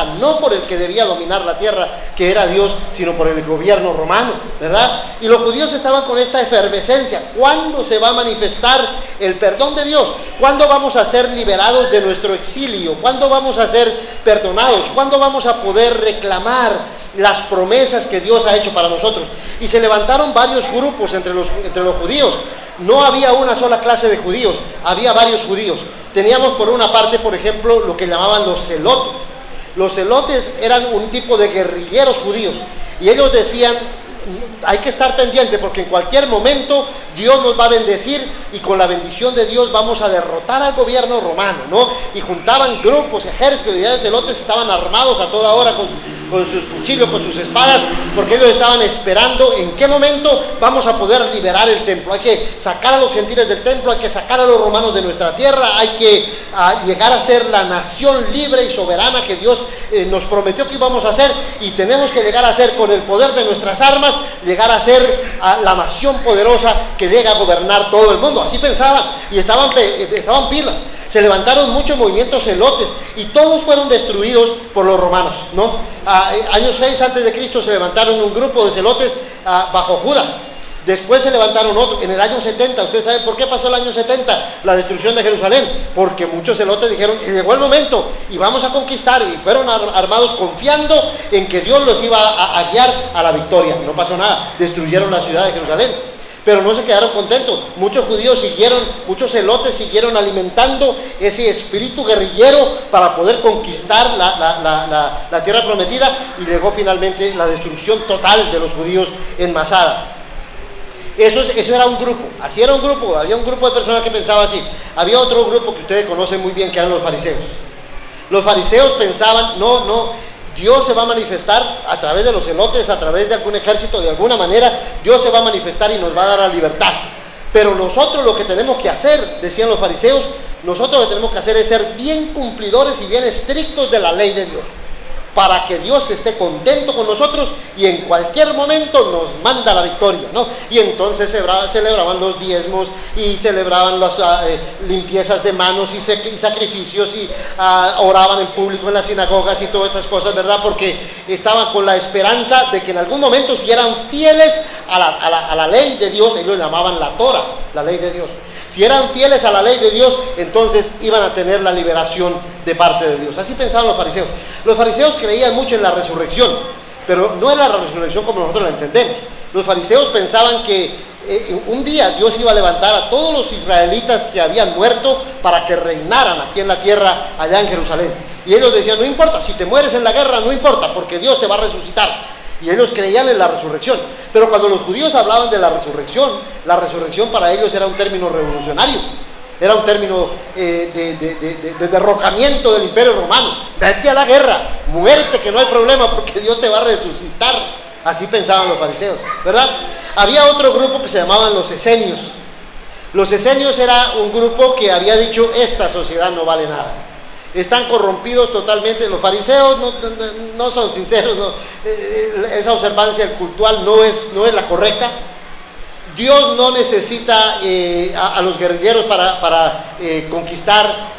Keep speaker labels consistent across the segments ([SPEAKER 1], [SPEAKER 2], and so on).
[SPEAKER 1] tierra, no por el que debía dominar la tierra, que era Dios, sino por el gobierno romano, ¿verdad? Y los judíos estaban con esta efervescencia. ¿Cuándo se va a manifestar el perdón de Dios? ¿Cuándo vamos a ser liberados de nuestro exilio? ¿Cuándo vamos a ser perdonados? ¿Cuándo vamos a poder reclamar las promesas que Dios ha hecho para nosotros? Y se levantaron varios grupos entre los judíos. No había una sola clase de judíos, había varios judíos. Teníamos por una parte, por ejemplo, lo que llamaban los celotes. Los celotes eran un tipo de guerrilleros judíos, y ellos decían: hay que estar pendiente porque en cualquier momento Dios nos va a bendecir y con la bendición de Dios vamos a derrotar al gobierno romano, ¿no? Y juntaban grupos, ejércitos, y de celotes estaban armados a toda hora con sus cuchillos, con sus espadas, porque ellos estaban esperando en qué momento vamos a poder liberar el templo. Hay que sacar a los gentiles del templo, hay que sacar a los romanos de nuestra tierra, hay que llegar a ser la nación libre y soberana que Dios nos prometió que íbamos a ser, y tenemos que llegar a ser, con el poder de nuestras armas, llegar a ser la nación poderosa que llega a gobernar todo el mundo. Así pensaban, y estaban pilas. Se levantaron muchos movimientos celotes y todos fueron destruidos por los romanos, ¿no? Años 6 antes de Cristo se levantaron un grupo de celotes bajo Judas. Después se levantaron otros. En el año 70, ¿ustedes saben por qué pasó el año 70? La destrucción de Jerusalén. Porque muchos celotes dijeron: llegó el momento y vamos a conquistar. Y fueron armados confiando en que Dios los iba a guiar a la victoria. No pasó nada. Destruyeron la ciudad de Jerusalén. Pero no se quedaron contentos. Muchos judíos muchos celotes siguieron alimentando ese espíritu guerrillero para poder conquistar la tierra prometida, y llegó finalmente la destrucción total de los judíos en Masada. Eso era un grupo, así era un grupo. Había un grupo de personas que pensaba así. Había otro grupo que ustedes conocen muy bien, que eran los fariseos. Los fariseos pensaban: Dios se va a manifestar a través de los celotes, a través de algún ejército, de alguna manera Dios se va a manifestar y nos va a dar la libertad. Pero nosotros lo que tenemos que hacer, decían los fariseos, nosotros lo que tenemos que hacer es ser bien cumplidores y bien estrictos de la ley de Dios, para que Dios esté contento con nosotros y en cualquier momento nos manda la victoria, ¿no? Y entonces celebraban los diezmos y celebraban las limpiezas de manos y sacrificios, y oraban en público en las sinagogas y todas estas cosas, ¿verdad? Porque estaban con la esperanza de que en algún momento, si eran fieles a la ley de Dios, ellos llamaban la Torah, la ley de Dios. Si eran fieles a la ley de Dios, entonces iban a tener la liberación de parte de Dios. Así pensaban los fariseos. Los fariseos creían mucho en la resurrección, pero no en la resurrección como nosotros la entendemos. Los fariseos pensaban que un día Dios iba a levantar a todos los israelitas que habían muerto para que reinaran aquí en la tierra, allá en Jerusalén. Y ellos decían: no importa, si te mueres en la guerra, no importa, porque Dios te va a resucitar. Y ellos creían en la resurrección. Pero cuando los judíos hablaban de la resurrección para ellos era un término revolucionario. Era un término de derrocamiento del imperio romano. Vete a la guerra, muerte, que no hay problema, porque Dios te va a resucitar. Así pensaban los fariseos, ¿verdad? Había otro grupo que se llamaban los esenios. Los esenios era un grupo que había dicho: esta sociedad no vale nada, están corrompidos totalmente. Los fariseos no son sinceros, esa observancia cultural no es la correcta. Dios no necesita a los guerrilleros para conquistar,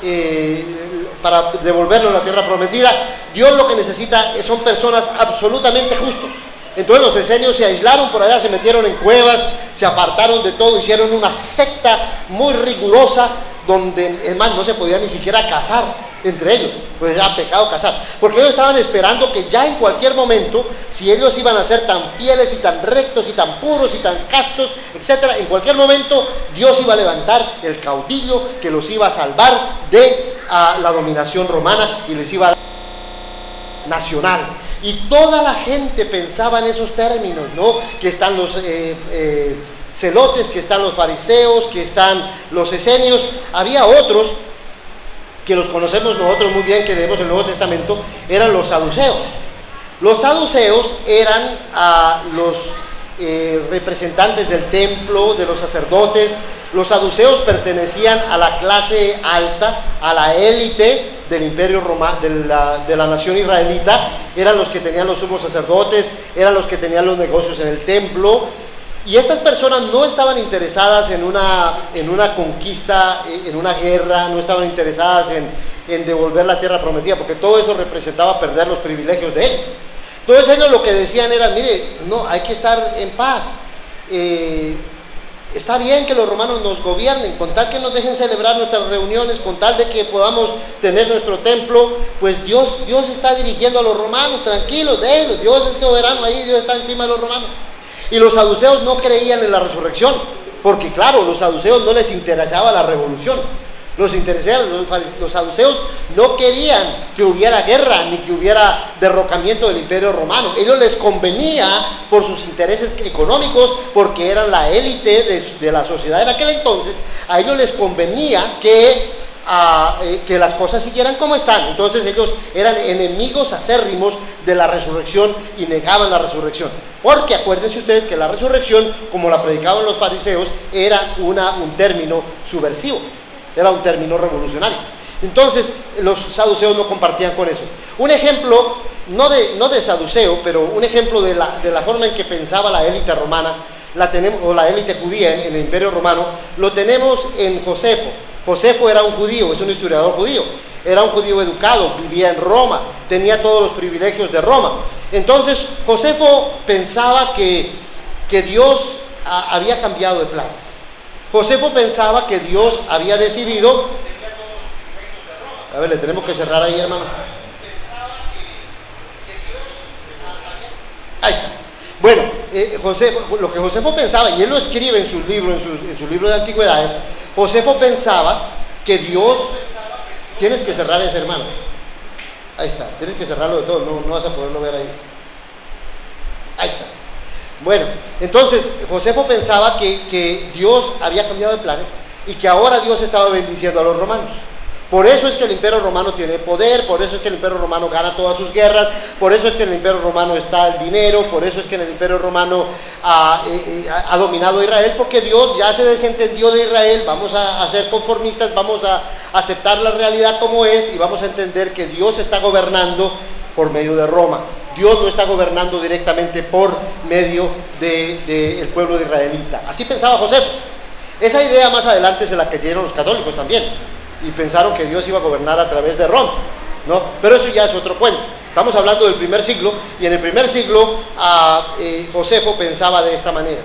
[SPEAKER 1] para devolvernos la tierra prometida. Dios lo que necesita son personas absolutamente justos. Entonces los esenios se aislaron por allá, se metieron en cuevas, se apartaron de todo, hicieron una secta muy rigurosa, donde, es más, no se podía ni siquiera casar entre ellos, pues era pecado casar, porque ellos estaban esperando que ya en cualquier momento, si ellos iban a ser tan fieles y tan rectos y tan puros y tan castos, etcétera, en cualquier momento Dios iba a levantar el caudillo que los iba a salvar de la dominación romana y les iba a dar nacional. Y toda la gente pensaba en esos términos, ¿no? Que están los celotes, que están los fariseos, que están los esenios. Había otros que los conocemos nosotros muy bien, que leemos el Nuevo Testamento, eran los saduceos. Los saduceos eran los representantes del templo, de los sacerdotes. Los saduceos pertenecían a la clase alta, a la élite del imperio romano, de la nación israelita. Eran los que tenían los sumos sacerdotes, eran los que tenían los negocios en el templo. Y estas personas no estaban interesadas en una conquista, en una guerra, no estaban interesadas en devolver la tierra prometida, porque todo eso representaba perder los privilegios de ellos. Entonces ellos lo que decían era, mire, no, hay que estar en paz. Está bien que los romanos nos gobiernen, con tal que nos dejen celebrar nuestras reuniones, con tal de que podamos tener nuestro templo, pues Dios está dirigiendo a los romanos, tranquilos, déjenlos, Dios es soberano ahí, Dios está encima de los romanos. Y los saduceos no creían en la resurrección, porque claro, los saduceos no les interesaba la revolución. Los saduceos no querían que hubiera guerra ni que hubiera derrocamiento del imperio romano. A ellos les convenía por sus intereses económicos, porque eran la élite de la sociedad en aquel entonces. A ellos les convenía que las cosas siguieran como están. Entonces ellos eran enemigos acérrimos de la resurrección y negaban la resurrección, porque acuérdense ustedes que la resurrección, como la predicaban los fariseos, era un término subversivo, era un término revolucionario. Entonces los saduceos no compartían con eso. Un ejemplo, no de saduceo, pero un ejemplo de la forma en que pensaba la élite romana, o la élite judía en el imperio romano, lo tenemos en Josefo. Josefo era un judío, es un historiador judío, era un judío educado, vivía en Roma, tenía todos los privilegios de Roma. Entonces Josefo pensaba que Dios había cambiado de planes. Josefo pensaba que Dios había decidido, a ver, le tenemos que cerrar ahí, hermano. Ahí está. Bueno, lo que Josefo pensaba, y él lo escribe en sus libros, en su libro de antigüedades, Josefo pensaba que Dios, tienes que cerrar ese, hermano, ahí está, tienes que cerrarlo de todo, no vas a poderlo ver ahí, ahí estás. Bueno, entonces Josefo pensaba que Dios había cambiado de planes y que ahora Dios estaba bendiciendo a los romanos. Por eso es que el imperio romano tiene poder, por eso es que el imperio romano gana todas sus guerras, por eso es que en el imperio romano está el dinero, por eso es que en el imperio romano ha dominado a Israel, porque Dios ya se desentendió de Israel. Vamos a ser conformistas, vamos a aceptar la realidad como es y vamos a entender que Dios está gobernando por medio de Roma. Dios no está gobernando directamente por medio del pueblo de israelita. Así pensaba Josefo. Esa idea más adelante se la creyeron los católicos también, y pensaron que Dios iba a gobernar a través de Roma, ¿no? Pero eso ya es otro cuento. Estamos hablando del primer siglo, y en el primer siglo Josefo pensaba de esta manera.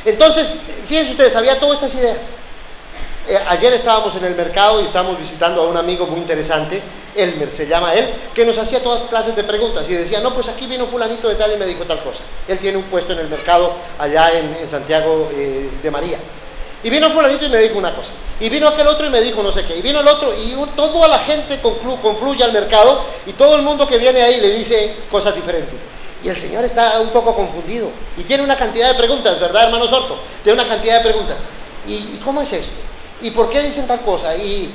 [SPEAKER 1] Entonces, fíjense ustedes, había todas estas ideas. Ayer estábamos en el mercado y estábamos visitando a un amigo muy interesante, Elmer se llama él, que nos hacía todas clases de preguntas y decía, no, pues aquí vino fulanito de tal y me dijo tal cosa. Él tiene un puesto en el mercado allá en Santiago de María. Y vino fulanito y me dijo una cosa, y vino aquel otro y me dijo no sé qué, y vino el otro, y toda la gente confluye al mercado, y todo el mundo que viene ahí le dice cosas diferentes. Y el Señor está un poco confundido, y tiene una cantidad de preguntas, ¿verdad, hermano Sorto? Tiene una cantidad de preguntas. ¿Y cómo es esto? ¿Y por qué dicen tal cosa? Y,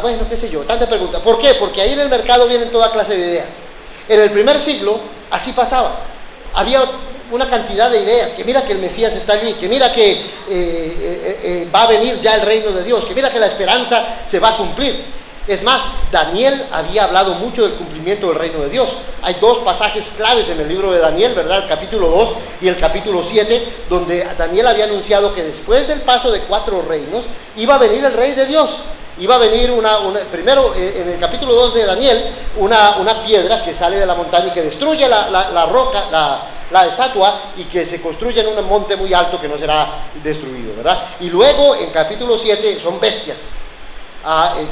[SPEAKER 1] bueno, qué sé yo, tantas preguntas. ¿Por qué? Porque ahí en el mercado vienen toda clase de ideas. En el primer siglo, así pasaba. Había una cantidad de ideas, que mira que el Mesías está allí, que mira que va a venir ya el reino de Dios, que mira que la esperanza se va a cumplir. Es más, Daniel había hablado mucho del cumplimiento del reino de Dios. Hay dos pasajes claves en el libro de Daniel, ¿verdad? El capítulo 2 y el capítulo 7, donde Daniel había anunciado que después del paso de 4 reinos, iba a venir el rey de Dios. Iba a venir primero en el capítulo 2 de Daniel, una piedra que sale de la montaña y que destruye la roca, la estatua, y que se construye en un monte muy alto que no será destruido, ¿verdad? Y luego en capítulo 7 son bestias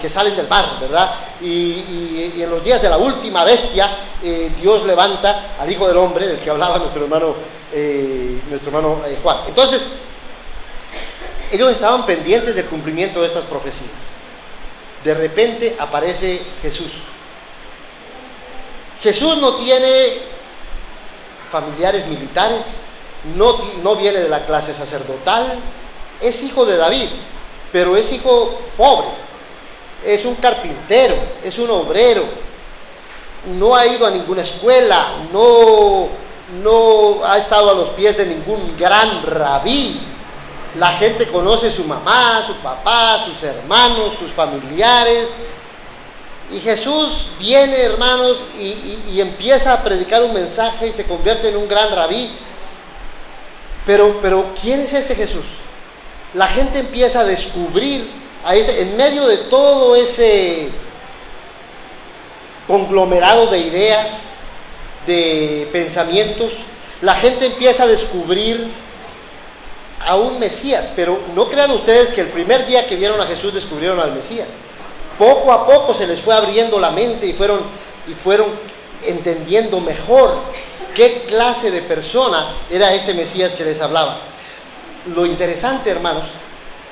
[SPEAKER 1] que salen del mar, ¿verdad? Y en los días de la última bestia, Dios levanta al Hijo del Hombre, del que hablaba nuestro hermano Juan. Entonces, ellos estaban pendientes del cumplimiento de estas profecías. De repente aparece Jesús. Jesús no tiene familiares militares, no viene de la clase sacerdotal, es hijo de David, pero es hijo pobre, es un carpintero, es un obrero, no ha ido a ninguna escuela, no ha estado a los pies de ningún gran rabí. La gente conoce su mamá, su papá, sus hermanos, sus familiares. Y Jesús viene, hermanos, y empieza a predicar un mensaje y se convierte en un gran rabí. Pero ¿quién es este Jesús? La gente empieza a descubrir en medio de todo ese conglomerado de ideas, de pensamientos, la gente empieza a descubrir a un Mesías. Pero no crean ustedes que el primer día que vieron a Jesús descubrieron al Mesías. Poco a poco se les fue abriendo la mente y fueron entendiendo mejor qué clase de persona era este Mesías que les hablaba. Lo interesante, hermanos,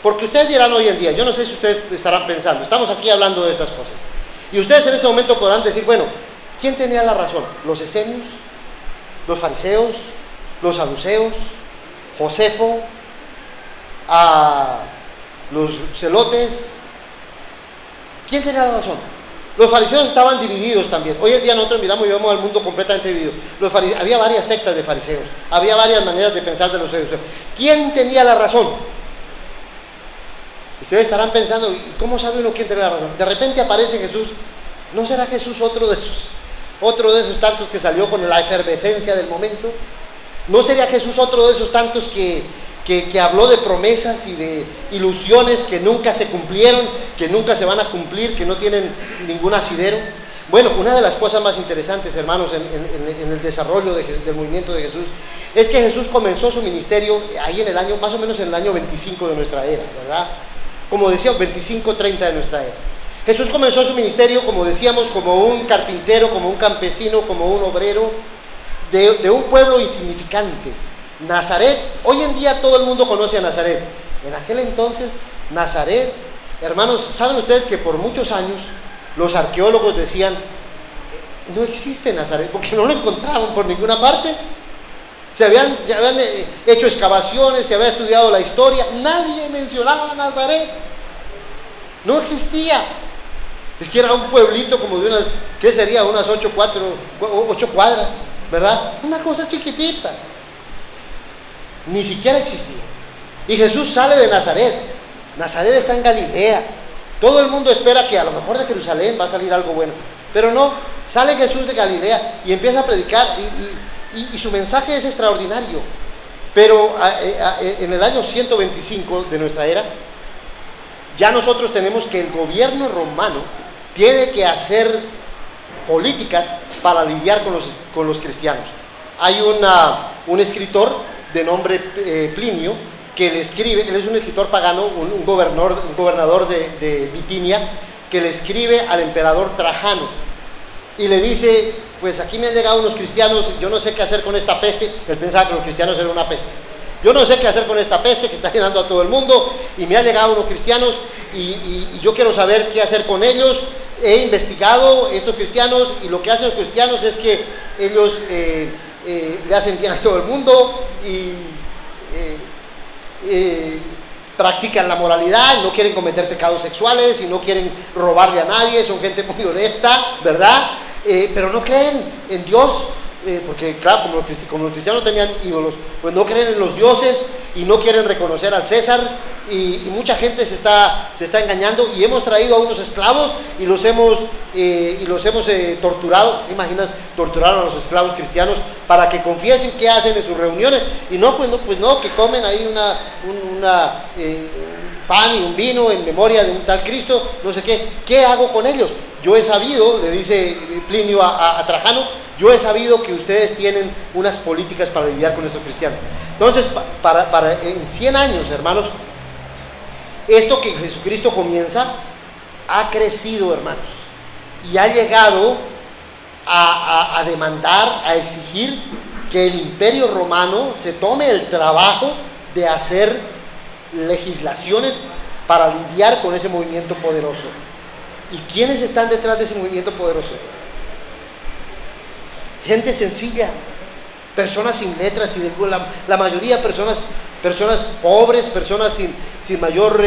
[SPEAKER 1] porque ustedes dirán hoy en día, yo no sé si ustedes estarán pensando, estamos aquí hablando de estas cosas, y ustedes en este momento podrán decir, bueno, ¿quién tenía la razón? ¿Los esenios? ¿Los fariseos? ¿Los saduceos? ¿Josefo? ¿Los celotes? ¿Quién tenía la razón? Los fariseos estaban divididos también. Hoy en día nosotros miramos y vemos al mundo completamente dividido. Había varias sectas de fariseos, había varias maneras de pensar de los saduceos. ¿Quién tenía la razón? Ustedes estarán pensando, ¿cómo sabe uno quién tenía la razón? De repente aparece Jesús. ¿No será Jesús otro de esos tantos que salió con la efervescencia del momento? ¿No sería Jesús otro de esos tantos que habló de promesas y de ilusiones que nunca se cumplieron, que nunca se van a cumplir, que no tienen ningún asidero? Bueno, una de las cosas más interesantes, hermanos, en el desarrollo del movimiento de Jesús, es que Jesús comenzó su ministerio ahí más o menos en el año 25 de nuestra era, ¿verdad? Como decía, 25-30 de nuestra era. Jesús comenzó su ministerio, como decíamos, como un carpintero, como un campesino, como un obrero de un pueblo insignificante. Nazaret, hoy en día todo el mundo conoce a Nazaret. En aquel entonces, Nazaret, hermanos, ¿saben ustedes que por muchos años los arqueólogos decían, no existe Nazaret, porque no lo encontraban por ninguna parte? Se habían hecho excavaciones, se había estudiado la historia, nadie mencionaba a Nazaret. No existía. Es que era un pueblito como de unas, ¿qué sería? Unas 8 cuadras, ¿verdad? Una cosa chiquitita. Ni siquiera existía. Y Jesús sale de Nazaret. Nazaret está en Galilea. Todo el mundo espera que a lo mejor de Jerusalén va a salir algo bueno. Pero no, sale Jesús de Galilea y empieza a predicar y su mensaje es extraordinario. Pero en el año 125 de nuestra era, ya nosotros tenemos que el gobierno romano tiene que hacer políticas para lidiar con los cristianos. Hay un escritor de nombre Plinio que le escribe, él es un escritor pagano, un gobernador de Bitinia, que le escribe al emperador Trajano y le dice, pues aquí me han llegado unos cristianos, yo no sé qué hacer con esta peste. Él pensaba que los cristianos eran una peste. Yo no sé qué hacer con esta peste que está llenando a todo el mundo y me han llegado unos cristianos y yo quiero saber qué hacer con ellos. He investigado estos cristianos y lo que hacen los cristianos es que ellos le hacen bien a todo el mundo y practican la moralidad, no quieren cometer pecados sexuales y no quieren robarle a nadie, son gente muy honesta, ¿verdad? Pero no creen en Dios, porque claro, como los cristianos tenían ídolos, pues no creen en los dioses y no quieren reconocer al César y mucha gente se está engañando y hemos traído a unos esclavos y los hemos torturado. ¿Te imaginas? Torturaron a los esclavos cristianos para que confiesen qué hacen en sus reuniones y pues no, que comen ahí un pan y un vino en memoria de un tal Cristo, no sé qué. ¿Qué hago con ellos? Yo he sabido, le dice Plinio a Trajano, yo he sabido que ustedes tienen unas políticas para lidiar con estos cristianos. Entonces, en 100 años, hermanos, esto que Jesucristo comienza ha crecido, hermanos, y ha llegado a demandar, a exigir que el Imperio Romano se tome el trabajo de hacer legislaciones para lidiar con ese movimiento poderoso. ¿Y quiénes están detrás de ese movimiento poderoso? Gente sencilla, personas sin letras, la mayoría personas pobres, personas sin mayor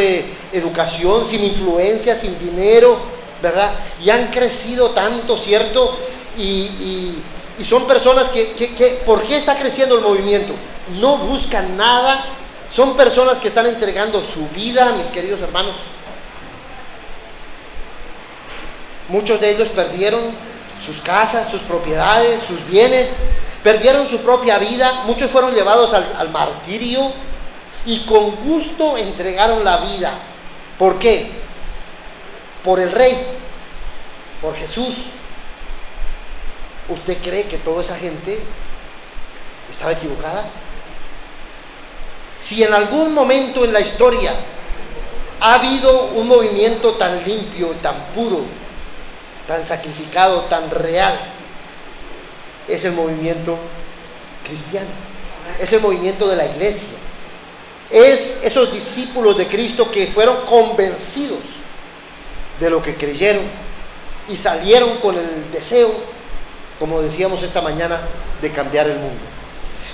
[SPEAKER 1] educación, sin influencia, sin dinero, ¿verdad? Y han crecido tanto, ¿cierto? Y son personas que ¿por qué está creciendo el movimiento? No buscan nada, son personas que están entregando su vida, mis queridos hermanos. Muchos de ellos perdieron sus casas, sus propiedades, sus bienes, perdieron su propia vida, muchos fueron llevados al martirio y con gusto entregaron la vida. ¿Por qué? Por el Rey, por Jesús. ¿Usted cree que toda esa gente estaba equivocada? Si en algún momento en la historia ha habido un movimiento tan limpio, tan puro, tan sacrificado, tan real, es el movimiento cristiano, es el movimiento de la iglesia, es esos discípulos de Cristo que fueron convencidos de lo que creyeron y salieron con el deseo, como decíamos esta mañana, de cambiar el mundo.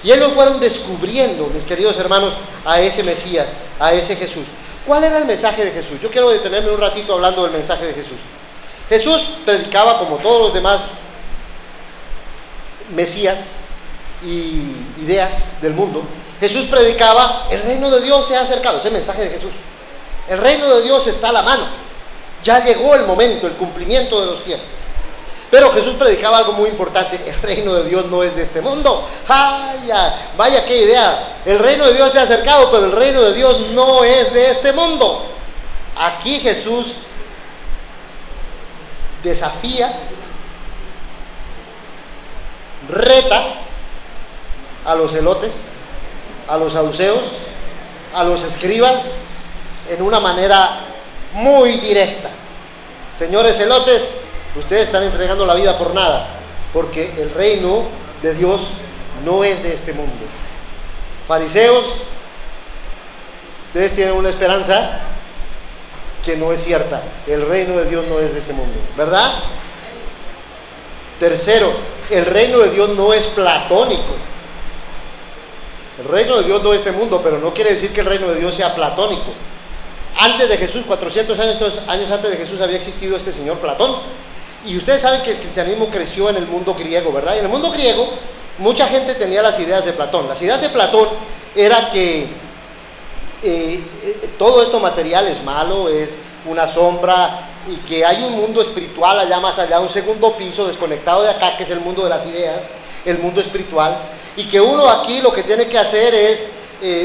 [SPEAKER 1] Y ellos fueron descubriendo, mis queridos hermanos, a ese Mesías, a ese Jesús. ¿Cuál era el mensaje de Jesús? Yo quiero detenerme un ratito hablando del mensaje de Jesús. Jesús predicaba, como todos los demás Mesías y ideas del mundo, Jesús predicaba: el reino de Dios se ha acercado. Ese mensaje de Jesús: el reino de Dios está a la mano, ya llegó el momento, el cumplimiento de los tiempos. Pero Jesús predicaba algo muy importante: el reino de Dios no es de este mundo. ¡Ay, vaya qué idea! El reino de Dios se ha acercado, pero el reino de Dios no es de este mundo. Aquí Jesús desafía, reta a los celotes, a los saduceos, a los escribas, en una manera muy directa. Señores celotes, ustedes están entregando la vida por nada, porque el reino de Dios no es de este mundo. Fariseos, ustedes tienen una esperanza que no es cierta. El reino de Dios no es de este mundo, ¿verdad? Tercero, el reino de Dios no es platónico. El reino de Dios no es de este mundo, pero no quiere decir que el reino de Dios sea platónico. Antes de Jesús, 400 años antes de Jesús, había existido este señor Platón. Y ustedes saben que el cristianismo creció en el mundo griego, ¿verdad? Y en el mundo griego mucha gente tenía las ideas de Platón. Las ideas de Platón era que todo esto material es malo, es una sombra, y que hay un mundo espiritual allá más allá, un segundo piso desconectado de acá, que es el mundo de las ideas, el mundo espiritual, y que uno aquí lo que tiene que hacer es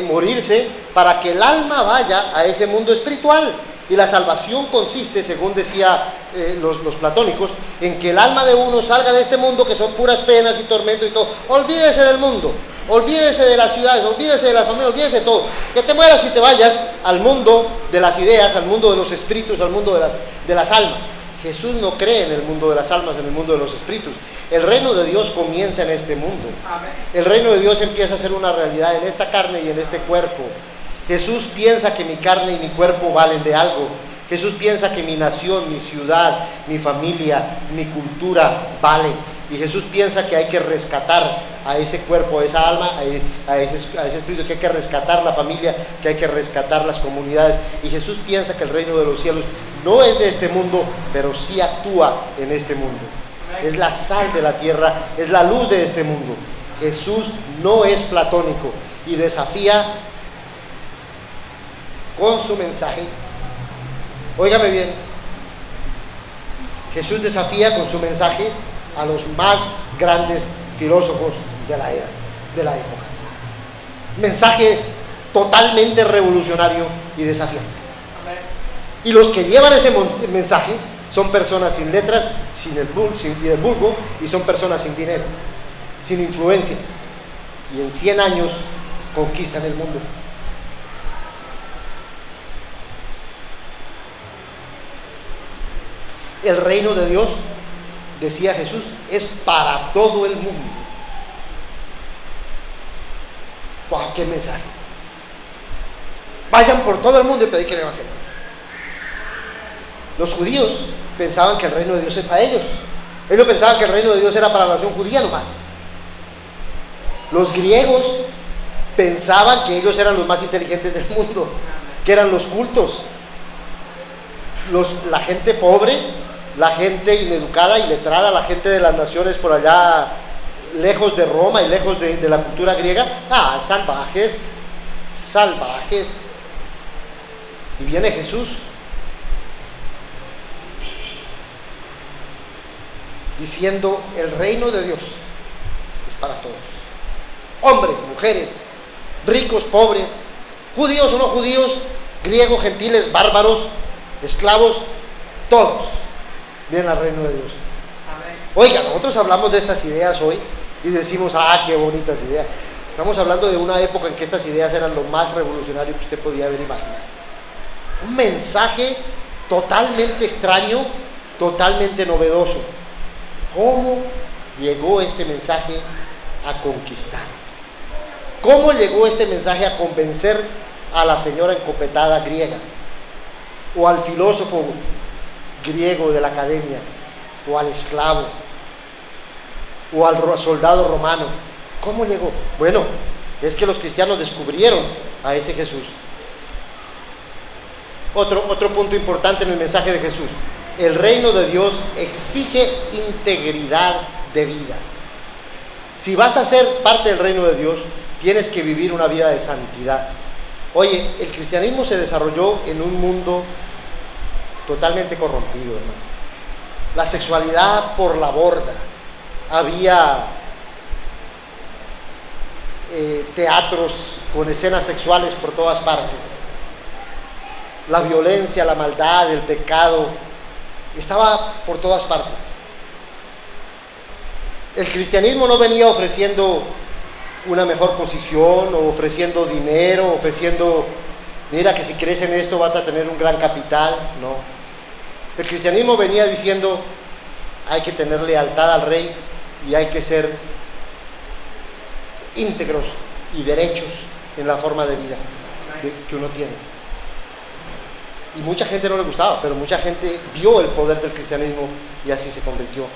[SPEAKER 1] morirse para que el alma vaya a ese mundo espiritual. Y la salvación consiste, según decía los platónicos, en que el alma de uno salga de este mundo, que son puras penas y tormentos y todo. Olvídese del mundo, olvídese de las ciudades, olvídese de la familia, olvídese de todo. Que te mueras y te vayas al mundo de las ideas, al mundo de los espíritus, al mundo de las almas. Jesús no cree en el mundo de las almas, en el mundo de los espíritus. El reino de Dios comienza en este mundo. El reino de Dios empieza a ser una realidad en esta carne y en este cuerpo. Jesús piensa que mi carne y mi cuerpo valen de algo. Jesús piensa que mi nación, mi ciudad, mi familia, mi cultura vale. Y Jesús piensa que hay que rescatar a ese cuerpo, a esa alma, a ese espíritu, que hay que rescatar la familia, que hay que rescatar las comunidades. Y Jesús piensa que el reino de los cielos no es de este mundo, pero sí actúa en este mundo. Es la sal de la tierra, es la luz de este mundo. Jesús no es platónico y desafía con su mensaje. Óigame bien, Jesús desafía con su mensaje a los más grandes filósofos de la época. Mensaje totalmente revolucionario y desafiante. Y los que llevan ese mensaje son personas sin letras, sin el vulgo, y son personas sin dinero, sin influencias, y en 100 años conquistan el mundo. El reino de Dios, decía Jesús, es para todo el mundo. ¡Wow! ¡Qué mensaje! Vayan por todo el mundo y prediquen el evangelio. Los judíos pensaban que el reino de Dios es para ellos. Ellos pensaban que el reino de Dios era para la nación judía nomás. Los griegos pensaban que ellos eran los más inteligentes del mundo, que eran los cultos. La gente pobre, la gente ineducada y letrada, la gente de las naciones por allá lejos de Roma y lejos de la cultura griega, salvajes. Y viene Jesús diciendo: el reino de Dios es para todos. Hombres, mujeres, ricos, pobres, judíos o no judíos, griegos, gentiles, bárbaros, esclavos, todos vienen al reino de Dios.
[SPEAKER 2] Amén.
[SPEAKER 1] Oiga, nosotros hablamos de estas ideas hoy y decimos, qué bonitas ideas. Estamos hablando de una época en que estas ideas eran lo más revolucionario que usted podía haber imaginado. Un mensaje totalmente extraño, totalmente novedoso. ¿Cómo llegó este mensaje a conquistar? ¿Cómo llegó este mensaje a convencer a la señora encopetada griega? O al filósofo griego de la academia, o al esclavo, o al soldado romano. ¿Cómo llegó? Bueno, es que los cristianos descubrieron a ese Jesús. Otro punto importante en el mensaje de Jesús: el reino de Dios exige integridad de vida. Si vas a ser parte del reino de Dios, tienes que vivir una vida de santidad. Oye, el cristianismo se desarrolló en un mundo totalmente corrompido, hermano. La sexualidad por la borda. Había teatros con escenas sexuales por todas partes. La violencia, la maldad, el pecado estaba por todas partes. El cristianismo no venía ofreciendo una mejor posición, o ofreciendo dinero, ofreciendo, mira que si crees en esto vas a tener un gran capital. No. El cristianismo venía diciendo, hay que tener lealtad al rey y hay que ser íntegros y derechos en la forma de vida que uno tiene. Y mucha gente no le gustaba, pero mucha gente vio el poder del cristianismo y así se convirtió.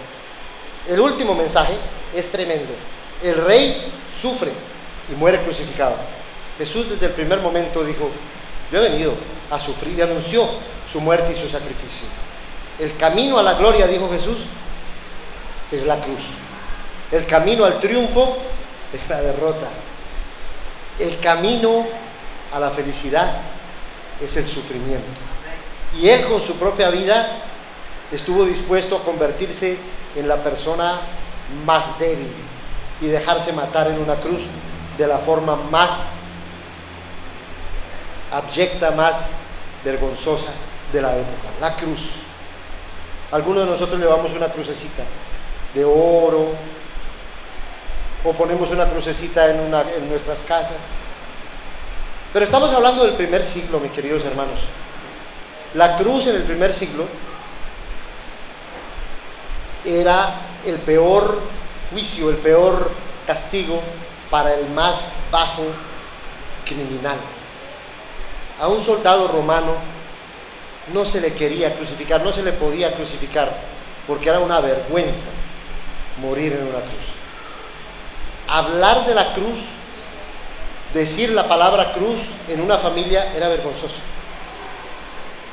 [SPEAKER 1] El último mensaje es tremendo. El rey sufre y muere crucificado. Jesús desde el primer momento dijo, yo he venido a sufrir, y anunció su muerte y su sacrificio. El camino a la gloria, dijo Jesús, es la cruz. El camino al triunfo es la derrota. El camino a la felicidad es el sufrimiento. Y Él con su propia vida estuvo dispuesto a convertirse en la persona más débil y dejarse matar en una cruz de la forma más abyecta, más vergonzosa de la época, la cruz. Algunos de nosotros llevamos una crucecita de oro, o ponemos una crucecita en nuestras casas, pero estamos hablando del primer siglo, mis queridos hermanos. La cruz en el primer siglo era el peor juicio, el peor castigo para el más bajo criminal. A un soldado romano no se le quería crucificar, no se le podía crucificar, porque era una vergüenza morir en una cruz. Hablar de la cruz, decir la palabra cruz en una familia era vergonzoso,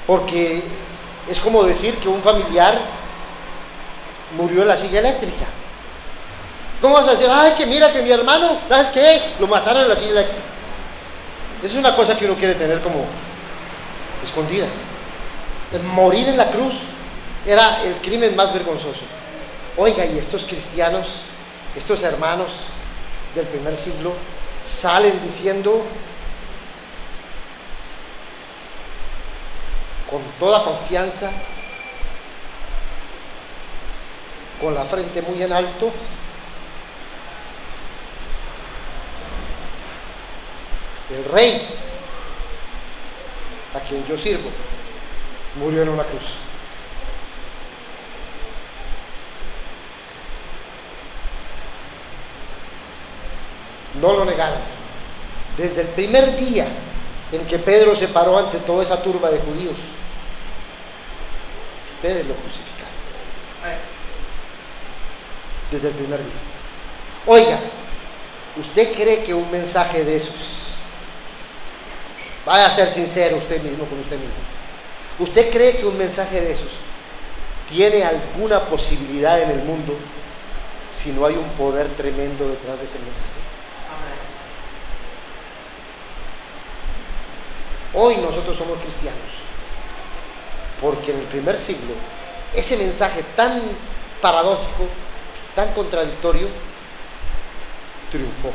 [SPEAKER 1] porque es como decir que un familiar murió en la silla eléctrica. ¿Cómo vas a decir, ay, que mira que mi hermano, ¿sabes qué? Lo mataron en la silla eléctrica? Es una cosa que uno quiere tener como escondida. El morir en la cruz era el crimen más vergonzoso. Oiga, y estos cristianos, estos hermanos del primer siglo, salen diciendo con toda confianza, con la frente muy en alto, el rey a quien yo sirvo murió en una cruz. No lo negaron. Desde el primer día en que Pedro se paró ante toda esa turba de judíos, ustedes lo crucificaron. Desde el primer día. Oiga, ¿usted cree que un mensaje de esos, vaya a ser sincero usted mismo con usted mismo, ¿usted cree que un mensaje de esos tiene alguna posibilidad en el mundo si no hay un poder tremendo detrás de ese mensaje? Hoy nosotros somos cristianos porque en el primer siglo ese mensaje tan paradójico, tan contradictorio, triunfó.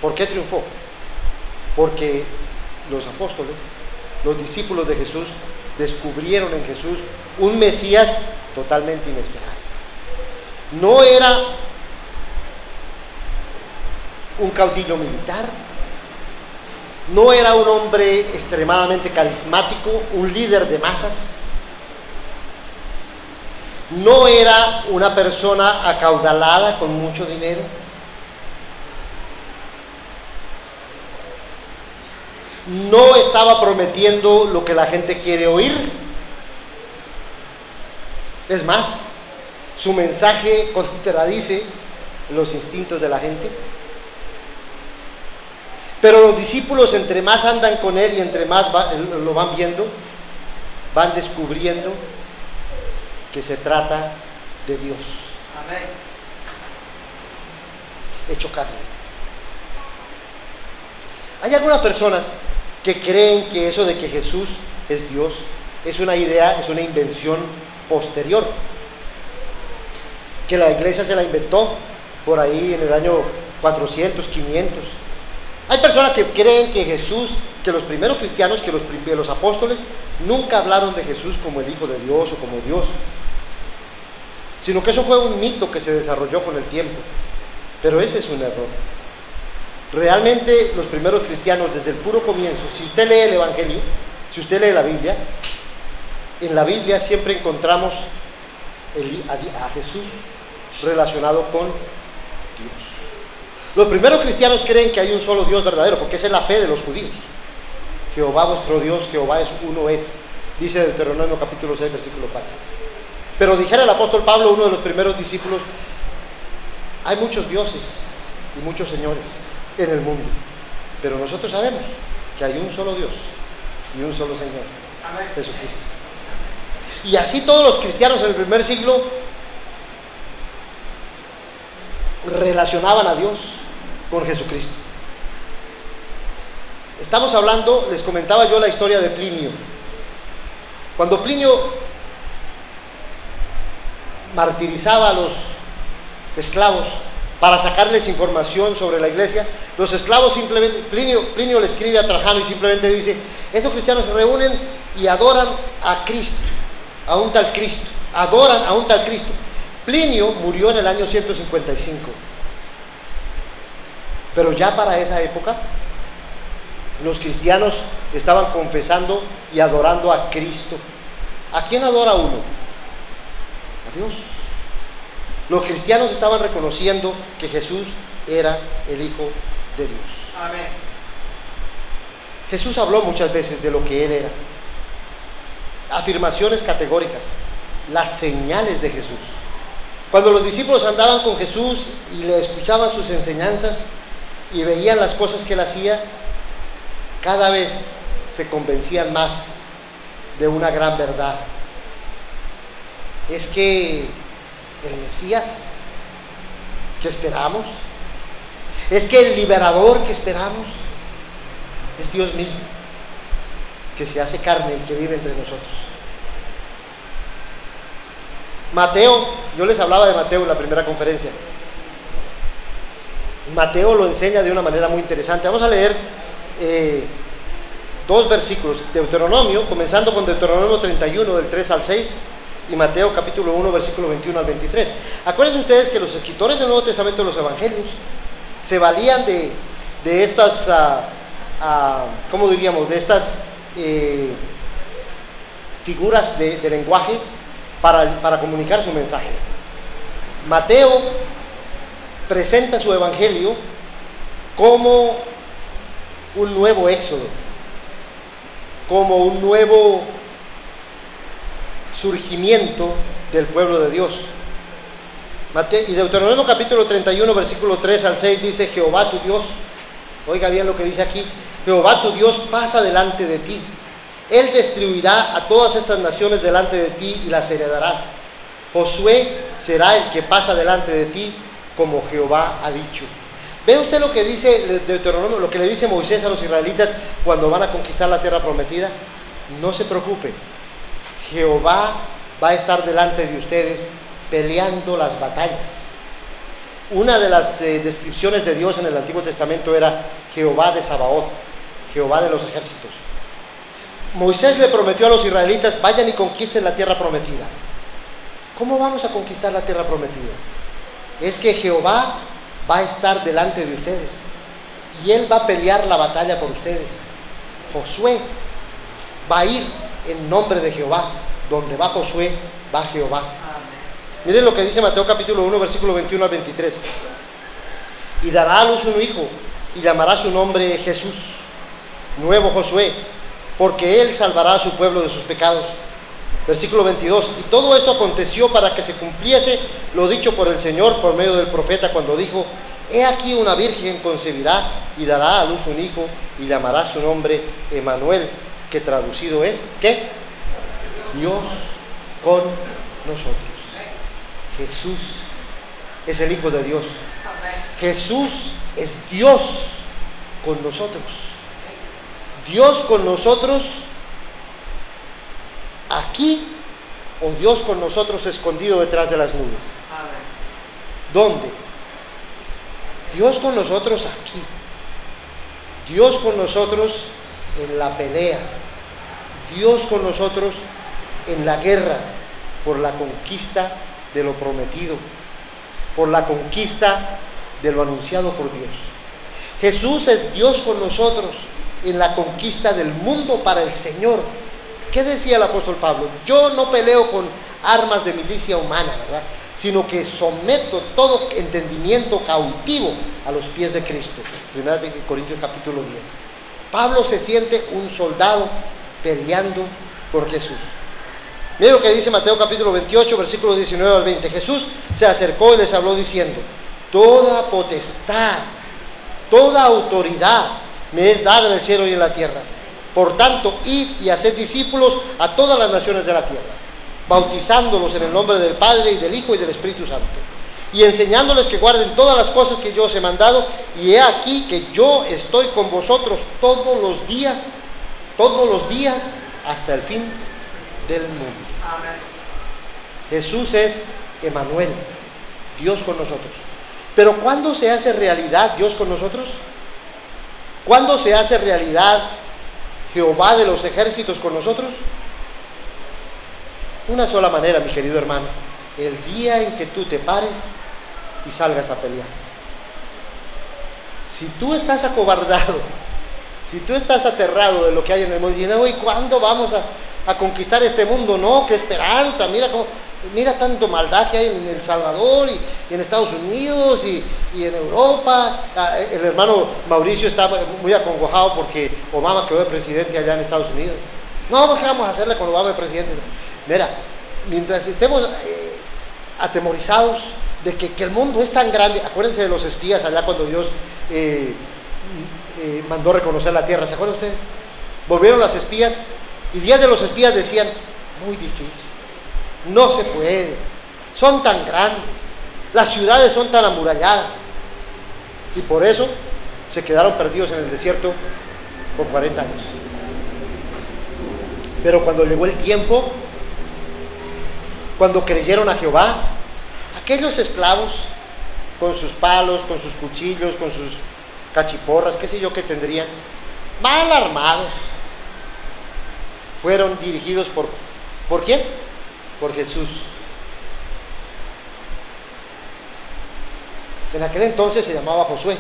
[SPEAKER 1] ¿Por qué triunfó? Porque los apóstoles, los discípulos de Jesús, descubrieron en Jesús un Mesías totalmente inesperado. No era un caudillo militar, no era un hombre extremadamente carismático, un líder de masas, no era una persona acaudalada con mucho dinero. No estaba prometiendo lo que la gente quiere oír. Es más, su mensaje contradice los instintos de la gente. Pero los discípulos, entre más andan con él y entre más lo van viendo, van descubriendo que se trata de Dios.
[SPEAKER 2] Amén.
[SPEAKER 1] Hecho carne. Hay algunas personas que creen que eso de que Jesús es Dios es una idea, es una invención posterior, que la iglesia se la inventó por ahí en el año 400, 500. Hay personas que creen que Jesús, que los primeros cristianos, que los apóstoles nunca hablaron de Jesús como el Hijo de Dios o como Dios, sino que eso fue un mito que se desarrolló con el tiempo. Pero ese es un error. Realmente los primeros cristianos, desde el puro comienzo, si usted lee el Evangelio, si usted lee la Biblia, en la Biblia siempre encontramos a Jesús relacionado con Dios. Los primeros cristianos creen que hay un solo Dios verdadero, porque esa es la fe de los judíos. Jehová vuestro Dios, Jehová es uno es, dice Deuteronomio capítulo 6, versículo 4. Pero dijera el apóstol Pablo, uno de los primeros discípulos, hay muchos dioses y muchos señores en el mundo, pero nosotros sabemos que hay un solo Dios y un solo Señor,
[SPEAKER 2] Amén.
[SPEAKER 1] Jesucristo. Y así todos los cristianos en el primer siglo relacionaban a Dios con Jesucristo. Estamos hablando, les comentaba yo la historia de Plinio. Cuando Plinio martirizaba a los esclavos para sacarles información sobre la iglesia, los esclavos simplemente, Plinio le escribe a Trajano y simplemente dice: estos cristianos se reúnen y adoran a Cristo, a un tal Cristo, adoran a un tal Cristo. Plinio murió en el año 155, pero ya para esa época los cristianos estaban confesando y adorando a Cristo. ¿A quién adora uno? A Dios. Los cristianos estaban reconociendo que Jesús era el Hijo de Dios.
[SPEAKER 2] Amén.
[SPEAKER 1] Jesús habló muchas veces de lo que Él era. Afirmaciones categóricas, las señales de Jesús. Cuando los discípulos andaban con Jesús y le escuchaban sus enseñanzas y veían las cosas que Él hacía, cada vez se convencían más de una gran verdad. Es que el Mesías que esperamos, es que el liberador que esperamos es Dios mismo, que se hace carne y que vive entre nosotros. Mateo, yo les hablaba de Mateo en la primera conferencia. Mateo lo enseña de una manera muy interesante. Vamos a leer dos versículos, Deuteronomio, comenzando con Deuteronomio 31 del 3 al 6 y Mateo capítulo 1 versículo 21 al 23. Acuérdense ustedes que los escritores del Nuevo Testamento de los Evangelios se valían de estas, ¿cómo diríamos? De estas figuras de lenguaje para comunicar su mensaje. Mateo presenta su evangelio como un nuevo éxodo, como un nuevo surgimiento del pueblo de Dios. Y Deuteronomio capítulo 31 versículo 3 al 6 dice: Jehová tu Dios, oiga bien lo que dice aquí, Jehová tu Dios pasa delante de ti. Él destruirá a todas estas naciones delante de ti y las heredarás. Josué será el que pasa delante de ti, como Jehová ha dicho. ¿Ve usted lo que dice Deuteronomio, lo que le dice Moisés a los israelitas cuando van a conquistar la tierra prometida? No se preocupen, Jehová va a estar delante de ustedes peleando las batallas. Una de las descripciones de Dios en el Antiguo Testamento era Jehová de Sabaoth, Jehová de los ejércitos. Moisés le prometió a los israelitas: vayan y conquisten la tierra prometida. ¿Cómo vamos a conquistar la tierra prometida? Es que Jehová va a estar delante de ustedes y Él va a pelear la batalla por ustedes. Josué va a ir en nombre de Jehová. Donde va Josué, va Jehová. Miren lo que dice Mateo capítulo 1, versículo 21 al 23. Y dará a luz un hijo, y llamará su nombre Jesús, nuevo Josué, porque él salvará a su pueblo de sus pecados. Versículo 22. Y todo esto aconteció para que se cumpliese lo dicho por el Señor por medio del profeta, cuando dijo: he aquí una virgen concebirá y dará a luz un hijo, y llamará su nombre Emmanuel, que traducido es, ¿qué? Dios con nosotros. Jesús es el Hijo de Dios. Jesús es Dios con nosotros. Dios con nosotros aquí, o Dios con nosotros escondido detrás de las nubes. ¿Dónde? Dios con nosotros aquí. Dios con nosotros en la pelea. Dios con nosotros en la guerra por la conquista de lo prometido, por la conquista de lo anunciado por Dios. Jesús es Dios con nosotros en la conquista del mundo para el Señor. ¿Qué decía el apóstol Pablo? Yo no peleo con armas de milicia humana, ¿verdad?, sino que someto todo entendimiento cautivo a los pies de Cristo. 1 Corintios capítulo 10. Pablo se siente un soldado peleando por Jesús. Miren lo que dice Mateo capítulo 28, versículos 19 al 20. Jesús se acercó y les habló diciendo: toda potestad, toda autoridad me es dada en el cielo y en la tierra. Por tanto, id y haced discípulos a todas las naciones de la tierra, bautizándolos en el nombre del Padre y del Hijo y del Espíritu Santo, y enseñándoles que guarden todas las cosas que yo os he mandado, y he aquí que yo estoy con vosotros todos los días hasta el fin del mundo. Amén. Jesús es Emmanuel, Dios con nosotros. Pero ¿cuándo se hace realidad Dios con nosotros? ¿Cuándo se hace realidad Jehová de los ejércitos con nosotros? Una sola manera, mi querido hermano: el día en que tú te pares y salgas a pelear. Si tú estás acobardado, si tú estás aterrado de lo que hay en el mundo, y no, ¿y cuándo vamos a conquistar este mundo? No, qué esperanza, mira tanto maldad que hay en El Salvador y en Estados Unidos y en Europa. El hermano Mauricio está muy acongojado porque Obama quedó de presidente allá en Estados Unidos. No, ¿qué vamos a hacerle con Obama de presidente? Mira, mientras estemos atemorizados de que el mundo es tan grande. Acuérdense de los espías allá cuando Dios mandó reconocer la tierra. ¿Se acuerdan ustedes? Volvieron las espías y 10 de los espías decían: muy difícil, no se puede, son tan grandes, las ciudades son tan amuralladas. Y por eso se quedaron perdidos en el desierto por 40 años. Pero cuando llegó el tiempo, cuando creyeron a Jehová, aquellos esclavos con sus palos, con sus cuchillos, con sus cachiporras, qué sé yo que tendrían, mal armados, fueron dirigidos ¿por quién? Por Jesús. En aquel entonces se llamaba Josué,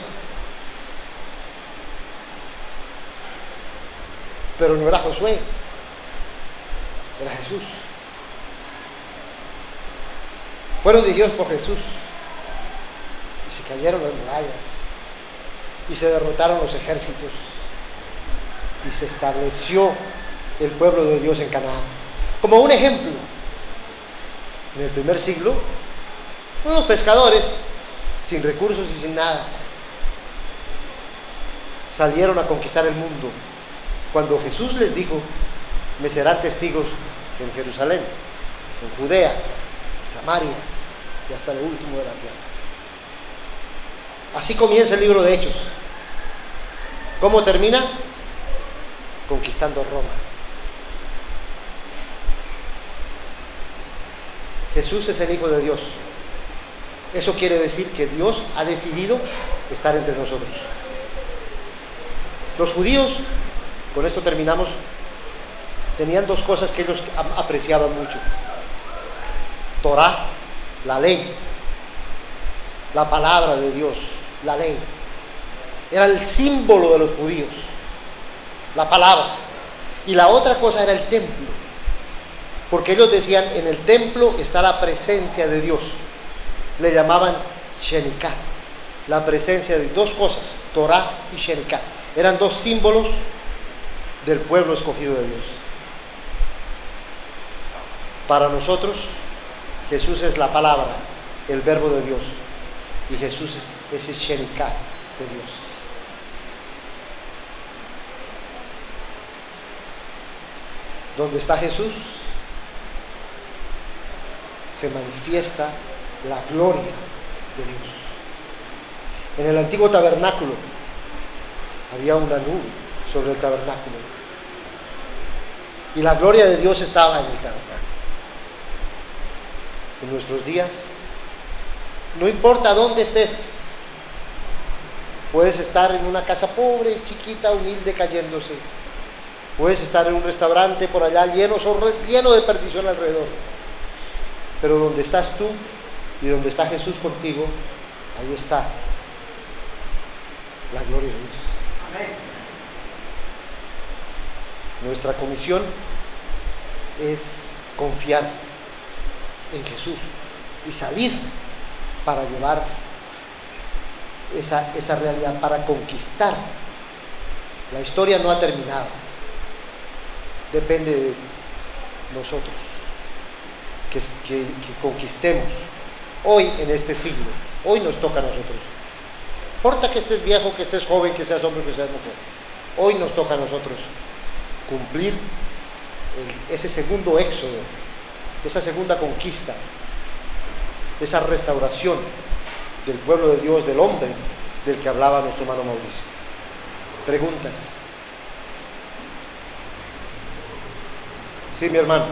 [SPEAKER 1] pero no era Josué, era Jesús. Fueron dirigidos por Jesús y se cayeron las murallas y se derrotaron los ejércitos y se estableció el pueblo de Dios en Canaán. Como un ejemplo, en el primer siglo, unos pescadores sin recursos y sin nada salieron a conquistar el mundo, cuando Jesús les dijo: me serán testigos en Jerusalén, en Judea, en Samaria y hasta lo último de la tierra. Así comienza el libro de Hechos. ¿Cómo termina? Conquistando Roma. Jesús es el Hijo de Dios. Eso quiere decir que Dios ha decidido estar entre nosotros. Los judíos, con esto terminamos, tenían dos cosas que ellos apreciaban mucho: Torá, la ley, la palabra de Dios, la ley. Era el símbolo de los judíos, la palabra. Y la otra cosa era el templo, porque ellos decían, en el templo está la presencia de Dios. Le llamaban Shenikah, la presencia de dos cosas, Torá y Shenikah. Eran dos símbolos del pueblo escogido de Dios. Para nosotros, Jesús es la palabra, el verbo de Dios, y Jesús es el Shenikah de Dios. Donde está Jesús, se manifiesta la gloria de Dios. En el antiguo tabernáculo había una nube sobre el tabernáculo, y la gloria de Dios estaba en el tabernáculo. En nuestros días, no importa dónde estés, puedes estar en una casa pobre, chiquita, humilde, cayéndose. Puedes estar en un restaurante por allá lleno de perdición alrededor. Pero donde estás tú y donde está Jesús contigo, ahí está la gloria de Dios. Amén. Nuestra comisión es confiar en Jesús y salir para llevar esa realidad, para conquistar. La historia no ha terminado. Depende de nosotros que conquistemos hoy en este siglo. Hoy nos toca a nosotros. No importa que estés viejo, que estés joven, que seas hombre, que seas mujer. Hoy nos toca a nosotros cumplir ese segundo éxodo, esa segunda conquista, esa restauración del pueblo de Dios, del hombre del que hablaba nuestro hermano Mauricio. Preguntas. Sí, mi hermano.